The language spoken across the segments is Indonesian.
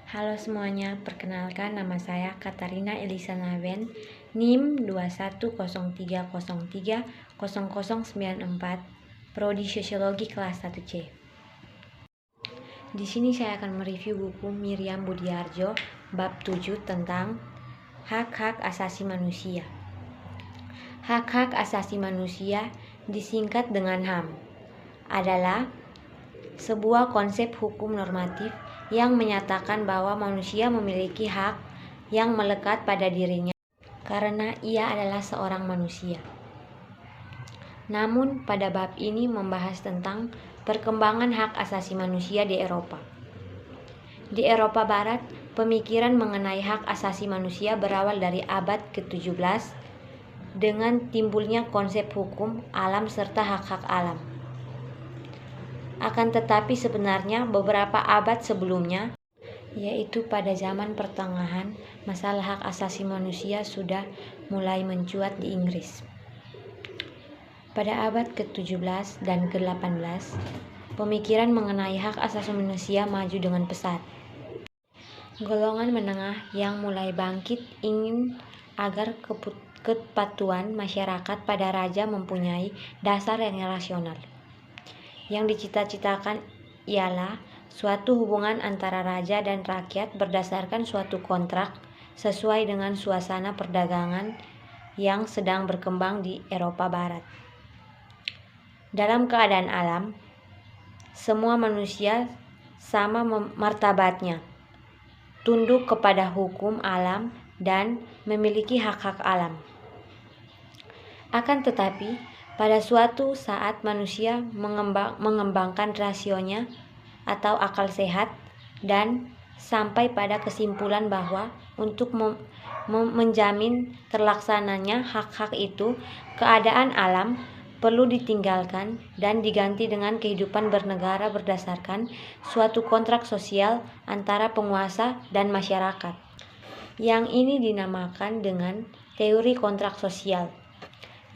Halo semuanya, perkenalkan nama saya Katarina Elisa Naven, NIM 2103030094, Prodi Sosiologi kelas 1C. Di sini saya akan mereview buku Miriam Budiarjo bab 7 tentang hak-hak asasi manusia. Hak-hak asasi manusia disingkat dengan HAM adalah sebuah konsep hukum normatif yang menyatakan bahwa manusia memiliki hak yang melekat pada dirinya karena ia adalah seorang manusia. Namun pada bab ini membahas tentang perkembangan hak asasi manusia di Eropa. Di Eropa Barat, pemikiran mengenai hak asasi manusia berawal dari abad ke-17 dengan timbulnya konsep hukum alam serta hak-hak alam. Akan tetapi sebenarnya beberapa abad sebelumnya, yaitu pada zaman pertengahan, masalah hak asasi manusia sudah mulai mencuat di Inggris. Pada abad ke-17 dan ke-18, pemikiran mengenai hak asasi manusia maju dengan pesat. Golongan menengah yang mulai bangkit ingin agar kepatuhan masyarakat pada raja mempunyai dasar yang rasional. Yang dicita-citakan ialah suatu hubungan antara raja dan rakyat berdasarkan suatu kontrak sesuai dengan suasana perdagangan yang sedang berkembang di Eropa Barat. Dalam keadaan alam, semua manusia sama martabatnya, tunduk kepada hukum alam dan memiliki hak-hak alam. Akan tetapi, pada suatu saat manusia mengembangkan rasionya atau akal sehat dan sampai pada kesimpulan bahwa untuk menjamin terlaksananya hak-hak itu, keadaan alam perlu ditinggalkan dan diganti dengan kehidupan bernegara berdasarkan suatu kontrak sosial antara penguasa dan masyarakat. Yang ini dinamakan dengan teori kontrak sosial.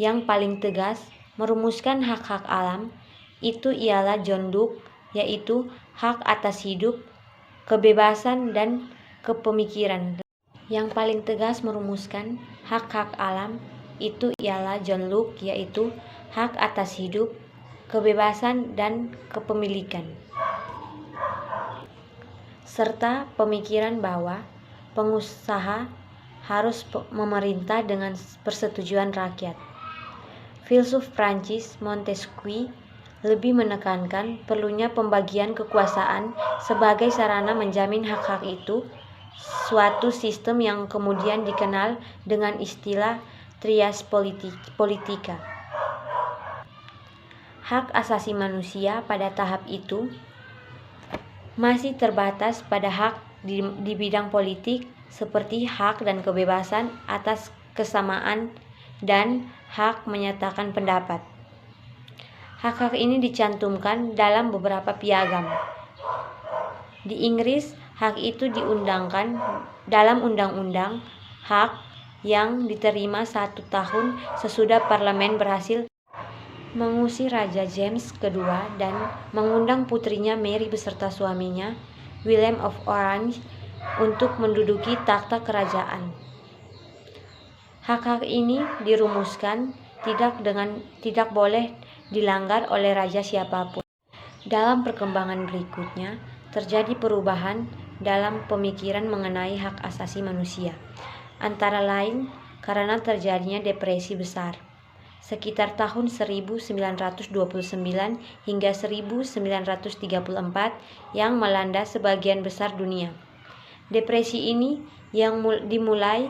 Yang paling tegas merumuskan hak-hak alam itu ialah John Locke, yaitu hak atas hidup, kebebasan, dan kepemikiran. Yang paling tegas merumuskan hak-hak alam itu ialah John Locke, yaitu hak atas hidup, kebebasan, dan kepemilikan, serta pemikiran bahwa pengusaha harus memerintah dengan persetujuan rakyat. Filsuf Prancis Montesquieu lebih menekankan perlunya pembagian kekuasaan sebagai sarana menjamin hak-hak itu, suatu sistem yang kemudian dikenal dengan istilah trias politica. Hak asasi manusia pada tahap itu masih terbatas pada hak di bidang politik seperti hak dan kebebasan atas kesamaan dan hak menyatakan pendapat. Hak-hak ini dicantumkan dalam beberapa piagam. Di Inggris, hak itu diundangkan dalam Undang-Undang Hak yang diterima 1 tahun sesudah parlemen berhasil mengusir Raja James II dan mengundang putrinya Mary beserta suaminya, William of Orange, untuk menduduki takhta kerajaan. Hak-hak ini dirumuskan tidak boleh dilanggar oleh raja siapapun. Dalam perkembangan berikutnya, terjadi perubahan dalam pemikiran mengenai hak asasi manusia, antara lain karena terjadinya depresi besar sekitar tahun 1929 hingga 1934 yang melanda sebagian besar dunia. Depresi ini yang dimulai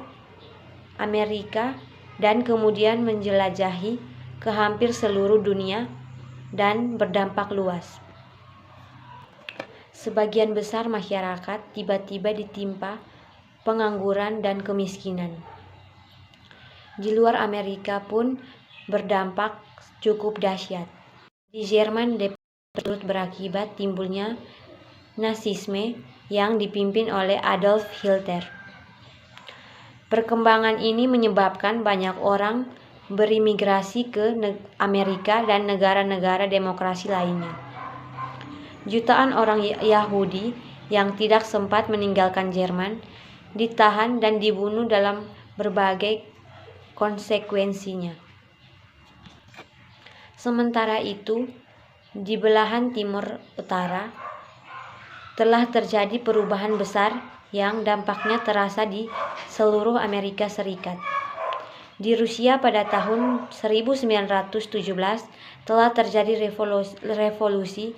Amerika dan kemudian menjelajahi ke hampir seluruh dunia dan berdampak luas. Sebagian besar masyarakat tiba-tiba ditimpa pengangguran dan kemiskinan. Di luar Amerika pun berdampak cukup dahsyat. Di Jerman depresi berakibat timbulnya Nazisme yang dipimpin oleh Adolf Hitler. Perkembangan ini menyebabkan banyak orang berimigrasi ke Amerika dan negara-negara demokrasi lainnya. Jutaan orang Yahudi yang tidak sempat meninggalkan Jerman ditahan dan dibunuh dalam berbagai konsekuensinya. Sementara itu, di belahan timur utara telah terjadi perubahan besar yang dampaknya terasa di seluruh Amerika Serikat. Di Rusia pada tahun 1917 telah terjadi revolusi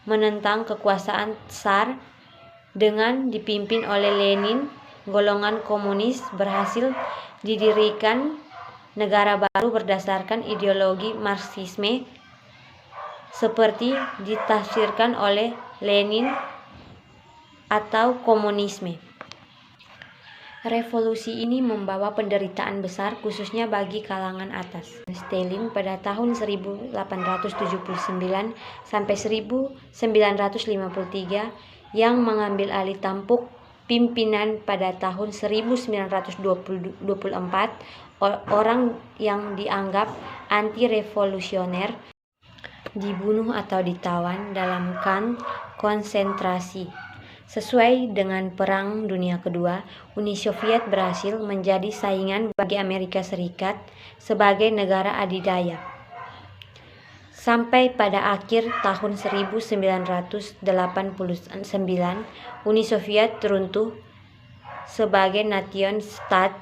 menentang kekuasaan Tsar. Dengan dipimpin oleh Lenin, golongan komunis berhasil didirikan negara baru berdasarkan ideologi Marxisme seperti ditafsirkan oleh Lenin atau komunisme. Revolusi ini membawa penderitaan besar khususnya bagi kalangan atas. Stalin pada tahun 1879 sampai 1953 yang mengambil alih tampuk pimpinan pada tahun 1924, orang yang dianggap anti-revolusioner dibunuh atau ditawan dalam kamp konsentrasi. Sesuai dengan Perang Dunia Kedua, Uni Soviet berhasil menjadi saingan bagi Amerika Serikat sebagai negara adidaya. Sampai pada akhir tahun 1989, Uni Soviet runtuh sebagai nation-state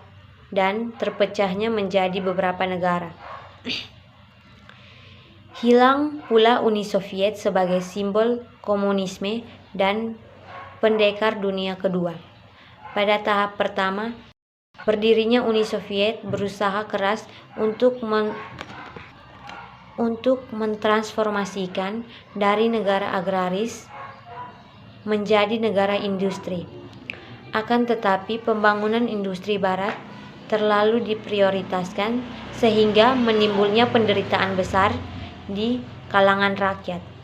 dan terpecahnya menjadi beberapa negara. Hilang pula Uni Soviet sebagai simbol komunisme dan pendekar Dunia Kedua. Pada tahap pertama, berdirinya Uni Soviet berusaha keras untuk mentransformasikan dari negara agraris menjadi negara industri. Akan tetapi pembangunan industri barat terlalu diprioritaskan sehingga menimbulnya penderitaan besar di kalangan rakyat.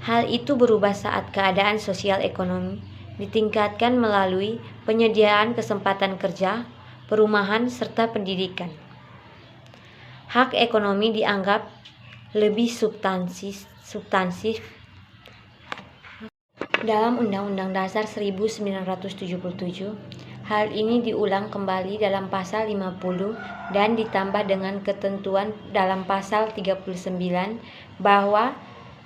Hal itu berubah saat keadaan sosial ekonomi ditingkatkan melalui penyediaan kesempatan kerja, perumahan, serta pendidikan. Hak ekonomi dianggap lebih substansif dalam Undang-Undang Dasar 1977. Hal ini diulang kembali dalam pasal 50 dan ditambah dengan ketentuan dalam pasal 39 bahwa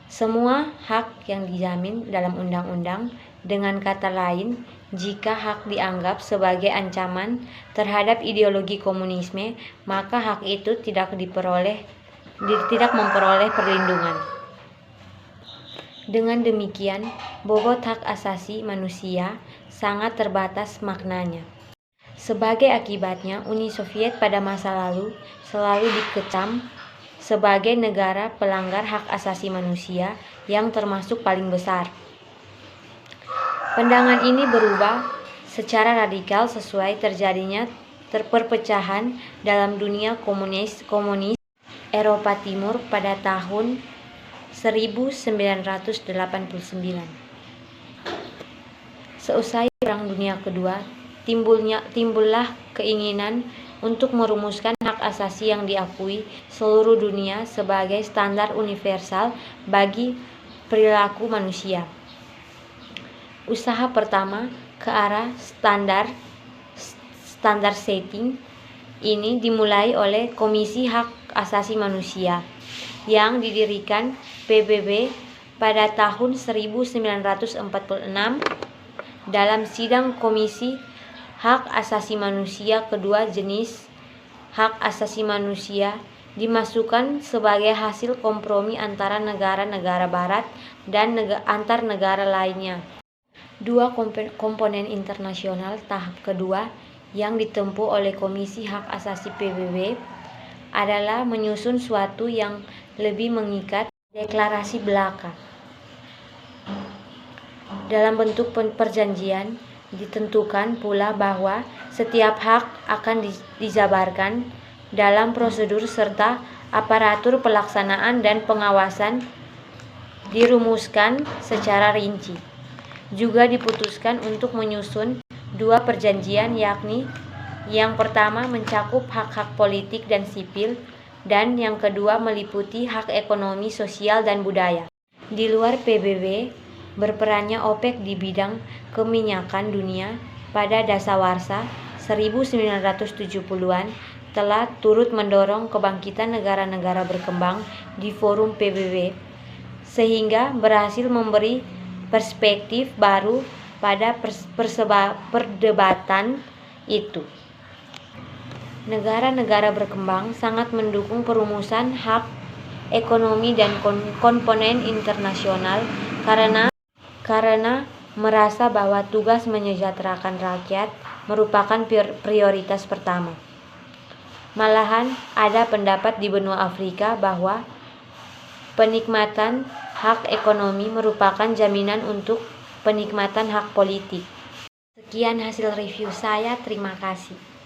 semua hak yang dijamin dalam undang-undang, dengan kata lain, jika hak dianggap sebagai ancaman terhadap ideologi komunisme, maka hak itu tidak memperoleh perlindungan. Dengan demikian, bobot hak asasi manusia sangat terbatas maknanya. Sebagai akibatnya, Uni Soviet pada masa lalu selalu dikecam sebagai negara pelanggar hak asasi manusia yang termasuk paling besar. Pandangan ini berubah secara radikal sesuai terjadinya perpecahan dalam dunia komunis Eropa Timur pada tahun 1989. Seusai Perang Dunia Kedua, timbullah keinginan untuk merumuskan hak asasi yang diakui seluruh dunia sebagai standar universal bagi perilaku manusia. Usaha pertama ke arah standar setting ini dimulai oleh Komisi Hak Asasi Manusia yang didirikan PBB pada tahun 1946 dalam sidang Komisi Hak Asasi Manusia kedua. Jenis hak asasi manusia dimasukkan sebagai hasil kompromi antara negara-negara barat dan antar negara lainnya. Dua komponen internasional tahap kedua yang ditempuh oleh Komisi Hak Asasi PBB adalah menyusun suatu yang lebih mengikat, deklarasi belaka. Dalam bentuk perjanjian, ditentukan pula bahwa setiap hak akan dijabarkan dalam prosedur serta aparatur pelaksanaan dan pengawasan dirumuskan secara rinci. Juga diputuskan untuk menyusun dua perjanjian, yakni yang pertama mencakup hak-hak politik dan sipil, dan yang kedua meliputi hak ekonomi, sosial, dan budaya. Di luar PBB, berperannya OPEC di bidang keminyakan dunia pada dasawarsa 1970-an telah turut mendorong kebangkitan negara-negara berkembang di forum PBB, sehingga berhasil memberi perspektif baru pada perdebatan itu. Negara-negara berkembang sangat mendukung perumusan hak ekonomi dan komponen internasional karena merasa bahwa tugas menyejahterakan rakyat merupakan prioritas pertama. Malahan ada pendapat di benua Afrika bahwa penikmatan hak ekonomi merupakan jaminan untuk penikmatan hak politik. Sekian hasil review saya, terima kasih.